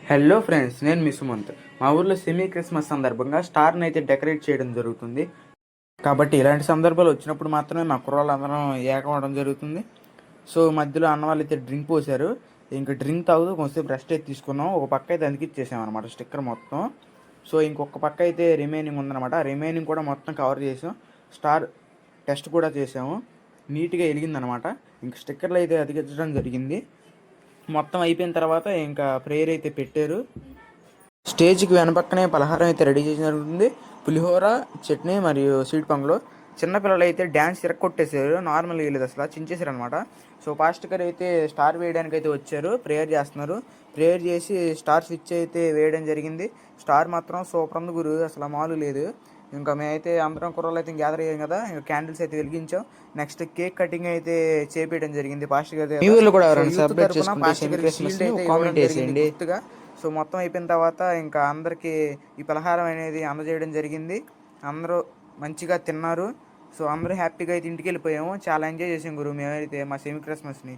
Hello friends, నేను మీ సుమంత్. మా ఊర్లో సెమీ క్రిస్మస్ సందర్భంగా స్టార్ని అయితే డెకరేట్ చేయడం జరుగుతుంది. కాబట్టి ఇలాంటి సందర్భాలు వచ్చినప్పుడు మాత్రమే మా కుర్రోళ్ళందరం ఏకమవడం జరుగుతుంది. సో మధ్యలో అన్న వాళ్ళు అయితే డ్రింక్ పోసారు. ఇంకా డ్రింక్ తాగుతూ కొంచెంసేపు రెస్ట్ అయితే తీసుకున్నాం. ఒక పక్క అయితే అతికిచ్చేసామన్నమాట స్టిక్కర్ మొత్తం. సో ఇంకొక పక్క అయితే రిమైనింగ్ ఉందన్నమాట. రిమైనింగ్ కూడా మొత్తం కవర్ చేసాం. స్టార్ టెస్ట్ కూడా చేసాము. నీట్గా వెలిగిందనమాట. ఇంక స్టిక్కర్లు అయితే అతికించడం జరిగింది. మొత్తం అయిపోయిన తర్వాత ఇంకా ప్రేయర్ అయితే పెట్టారు. స్టేజ్కి వెనపక్కనే పలహారం అయితే రెడీ చేసి జరుగుతుంది. పులిహోర, చట్నీ మరియు స్వీట్ పొంగలు. చిన్నపిల్లలు అయితే డ్యాన్స్ ఇరక్కొట్టేశారు. నార్మల్గా వెళ్ళేది అసలు చించేశారు అనమాట. సో పాస్టర్ గారు అయితే స్టార్ వేయడానికి అయితే వచ్చారు. ప్రేయర్ చేస్తున్నారు. ప్రేయర్ చేసి స్టార్ స్విచ్ అయితే వేయడం జరిగింది. స్టార్ మాత్రం సూపర్ ఉంది గురు, అసలు మామూలు లేదు. ఇంకా మేమైతే అందరం కుర్రలు అయితే గ్యాదర్ అయ్యాం కదా, ఇంకా క్యాండిల్స్ అయితే వెలిగించాం. నెక్స్ట్ కేక్ కటింగ్ అయితే చేపించడం జరిగింది పాస్టర్ గారు. మీ ఊర్లో కూడా ఎవరైనా సెలబ్రేట్ చేసుకుంటే సెమీ క్రిస్మస్ ని కామెంట్ చేసేయండి. గుర్తుగా. సో మొత్తం అయిపోయిన తర్వాత ఇంకా అందరికీ ఈ పలహారం అనేది అందజేయడం జరిగింది. అందరూ మంచిగా తిన్నారు. సో అందరూ హ్యాపీగా అయితే ఇంటికి వెళ్ళిపోయాము. చాలా ఎంజాయ్ చేసాం గురు మేమైతే మా సెమీ క్రిస్మస్ని.